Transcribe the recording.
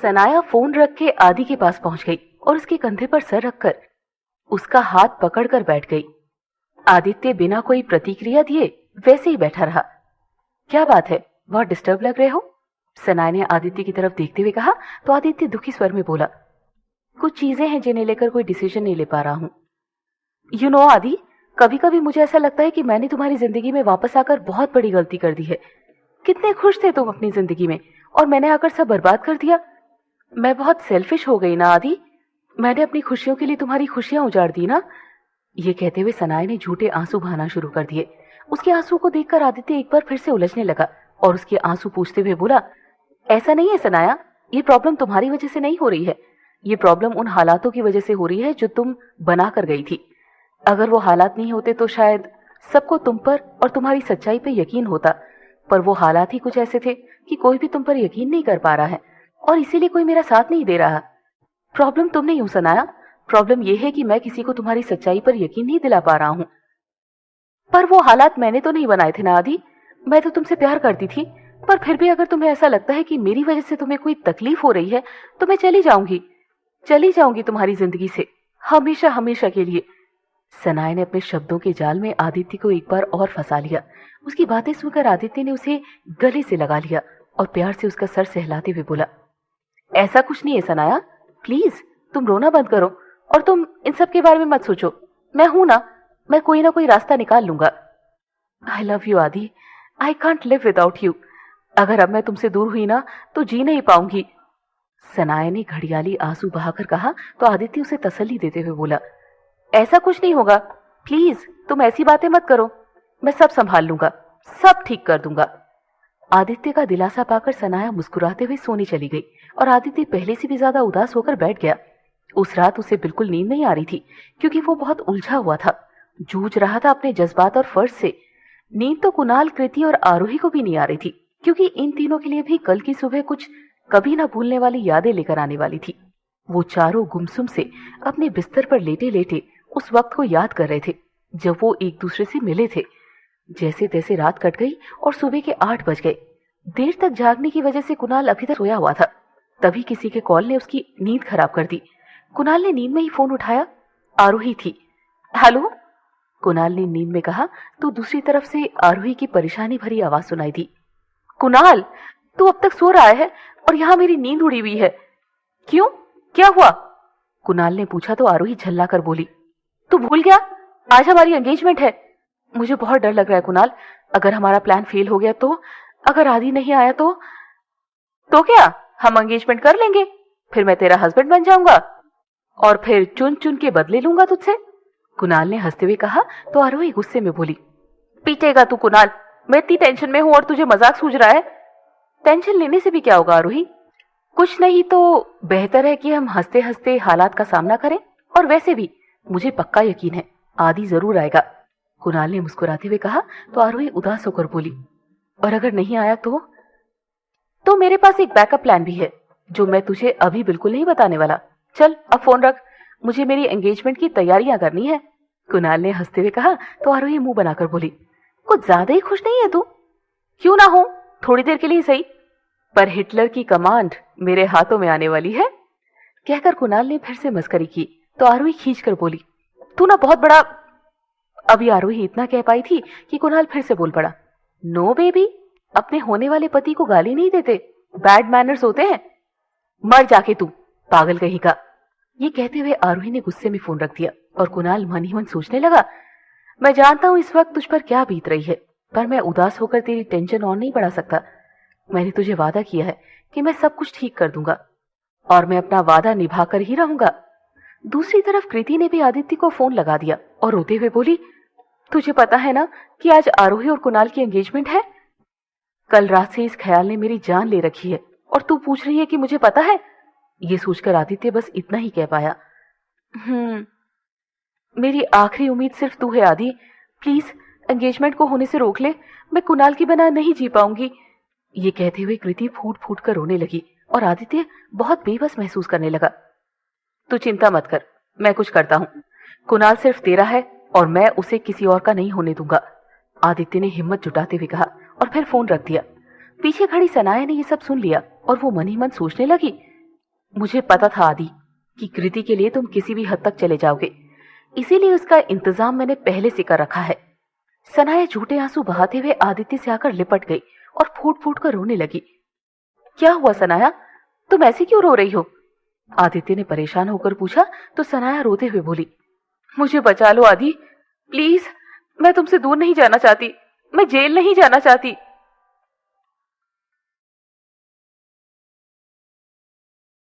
Sanaya phone रख के आदि के पास पहुंच गई और उसके कंधे पर सर रखकर उसका हाथ पकड़कर बैठ गई। आदित्य बिना कोई प्रतिक्रिया दिए वैसे ही बैठा रहा। क्या बात है, बहुत डिस्टर्ब लग रहे हो? सनाया ने आदित्य की तरफ देखते हुए कहा तो आदित्य दुखी स्वर में बोला, कुछ चीजें हैं जिन्हें लेकर कोई डिसीजन नहीं ले पा रहा हूं। यू नो आदि, कभी कभी मुझे ऐसा लगता है कि मैंने तुम्हारी जिंदगी में वापस आकर बहुत बड़ी गलती कर दी है। कितने खुश थे तुम अपनी जिंदगी में और मैंने आकर सब बर्बाद कर दिया। मैं बहुत सेल्फिश हो गई ना आदि, मैंने अपनी खुशियों के लिए तुम्हारी खुशियां उजाड़ दी ना। ये कहते हुए सनाया ने झूठे आंसू बहाना शुरू कर दिए। उसके आंसू को देखकर आदित्य एक बार फिर से उलझने लगा और उसके आंसू पूछते हुए बोला, ऐसा नहीं है सनाया, ये प्रॉब्लम तुम्हारी वजह से नहीं हो रही है। ये प्रॉब्लम उन हालातों की वजह से हो रही है जो तुम बना कर गई थी। अगर वो हालात नहीं होते तो शायद सबको तुम पर और तुम्हारी सच्चाई पे यकीन होता, पर वो हालात ही कुछ ऐसे थे कि कोई भी तुम पर यकीन नहीं कर पा रहा है और इसीलिए कोई मेरा साथ नहीं दे रहा। प्रॉब्लम तुम नहीं हो सनाया, प्रॉब्लम ये है कि मैं किसी को तुम्हारी सच्चाई पर यकीन नहीं दिला पा रहा हूं। पर वो हालात मैंने तो नहीं बनाए थे ना आदि, मैं तो तुमसे प्यार करती थी। पर फिर भी अगर तुम्हें ऐसा लगता है कि मेरी वजह से तुम्हें कोई तकलीफ हो रही है तो मैं चली जाऊंगी तुम्हारी जिंदगी से, हमेशा हमेशा के लिए। सनाया ने अपने शब्दों के जाल में आदित्य को एक बार और फंसा लिया। उसकी बातें सुनकर आदित्य ने उसे गले से लगा लिया और प्यार से उसका सर सहलाते हुए बोला, ऐसा कुछ नहीं है सनाया, प्लीज तुम रोना बंद करो और तुम इन सब के बारे में मत सोचो। मैं हूं ना, मैं कोई ना कोई रास्ता निकाल लूंगा। आई लव यू आदि, I can't live without you. अगर अब मैं तुमसे दूर हुई ना तो जी नहीं पाऊंगी। सनाया ने घड़ियाली आंसू बहाकर कहा तो आदित्य उसे तसल्ली देते हुए बोला, ऐसा कुछ नहीं होगा, प्लीज तुम ऐसी बातें मत करो, मैं सब संभाल लूंगा, सब ठीक कर दूंगा। आदित्य का दिलासा पाकर सनाया मुस्कुराते हुए सोने चली गई और आदित्य पहले से भी ज्यादा उदास होकर बैठ गया। उस रात उसे बिल्कुल नींद नहीं आ रही थी क्योंकि वो बहुत उलझा हुआ था, जूझ रहा था अपने जज्बात और फर्ज से। नींद तो कुणाल, कृति और आरोही को भी नहीं आ रही थी क्योंकि इन तीनों के लिए भी कल की सुबह कुछ कभी ना भूलने वाली यादें लेकर आने वाली थी। वो चारों गुमसुम से अपने बिस्तर पर लेटे लेटे उस वक्त को याद कर रहे थे जब वो एक दूसरे से मिले थे। जैसे तैसे रात कट गई और सुबह के 8 बज गए। देर तक जागने की वजह से कुणाल अभी तक सोया हुआ था। तभी किसी के कॉल ने उसकी नींद खराब कर दी। कुणाल ने नींद में ही फोन उठाया। आरोही थी। हेलो, कुणाल ने नींद में कहा तो दूसरी तरफ से आरोही की परेशानी भरी आवाज सुनाई दी, कुणाल तू अब तक सो रहा है और यहाँ मेरी नींद उड़ी हुई है। क्यों, क्या हुआ? कुणाल ने पूछा तो आरोही झल्ला कर बोली, तू भूल गया आज हमारी एंगेजमेंट है। मुझे बहुत डर लग रहा है कुणाल, अगर हमारा प्लान फेल हो गया तो, अगर आदि नहीं आया तो क्या हम एंगेजमेंट कर लेंगे, फिर मैं तेरा हस्बैंड बन जाऊंगा और फिर चुन चुन के बदले लूंगा तुझसे। कुणाल ने हंसते हुए कहा तो आरोही गुस्से में बोली, पीटेगा तू कुणाल, मैं इतनी टेंशन में हूं और तुझे मजाक सूझ रहा है। टेंशन लेने से भी क्या होगा आरोही, कुछ नहीं तो बेहतर है कि हम हंसते हंसते हालात का सामना करें। और वैसे भी मुझे पक्का यकीन है आदि जरूर आएगा। कुणाल ने मुस्कुराते हुए कहा तो आरोही उदास होकर बोली, और अगर नहीं आया तो मेरे पास एक बैकअप प्लान भी है जो मैं तुझे अभी बिल्कुल नहीं बताने वाला। चल अब फोन रख, मुझे मेरी एंगेजमेंट की तैयारियां करनी है। कुणाल ने हंसते हुए कहा तो आरोही मुंह बनाकर बोली, कुछ ज्यादा ही खुश नहीं है तू? क्यों ना हो, थोड़ी देर के लिए सही, पर हिटलर की कमांड मेरे हाथों में आने वाली है। कहकर कुणाल ने फिर से मस्करी की तो आरोही खींचकर बोली, तू ना बहुत बड़ा। अभी आरोही इतना कह पाई थी कि कुणाल फिर से बोल पड़ा, नो बेबी, अपने होने वाले पति को गाली नहीं देते, बैड मैनर्स होते हैं। मर जाके तू, पागल कहीं का। ये कहते हुए आरोही ने गुस्से में फोन रख दिया और कुणाल मन ही मन सोचने लगा, मैं जानता हूं इस वक्त तुझ पर क्या बीत रही है, पर मैं उदास होकर तेरी टेंशन और नहीं बढ़ा सकता। मैंने तुझे वादा किया है कि मैं सब कुछ ठीक कर दूंगा और मैं अपना वादा निभा कर ही रहूंगा। दूसरी तरफ कृति ने भी आदित्य को फोन लगा दिया और रोते हुए बोली, तुझे पता है ना कि आज आरोही और कुणाल की एंगेजमेंट है। कल रात से इस ख्याल ने मेरी जान ले रखी है और तू पूछ रही है कि मुझे पता है। ये सोचकर आदित्य बस इतना ही कह पाया, मेरी आखिरी उम्मीद सिर्फ तू है आदि, प्लीज एंगेजमेंट को होने से रोक ले, मैं कुणाल की बिना नहीं जी पाऊंगी। ये कहते हुए कृति फूट फूट कर रोने लगी और आदित्य बहुत बेबस महसूस करने लगा। तू चिंता मत कर, मैं कुछ करता हूं, कुणाल सिर्फ तेरा है और मैं उसे किसी और का नहीं होने दूंगा। आदित्य ने हिम्मत जुटाते हुए कहा और फिर फोन रख दिया। पीछे खड़ी सनाया ने ये सब सुन लिया और वो मन ही मन सोचने लगी, मुझे पता था आदि कि कृति के लिए तुम किसी भी हद तक चले जाओगे, इसीलिए उसका इंतजाम मैंने पहले से कर रखा है। सनाया झूठे आंसू बहाते हुए आदित्य से आकर लिपट गई और फूट फूट कर रोने लगी। क्या हुआ सनाया, तुम ऐसे क्यों रो रही हो? आदित्य ने परेशान होकर पूछा तो सनाया रोते हुए बोली, मुझे बचा लो आदि, प्लीज, मैं तुमसे दूर नहीं जाना चाहती, मैं जेल नहीं जाना चाहती।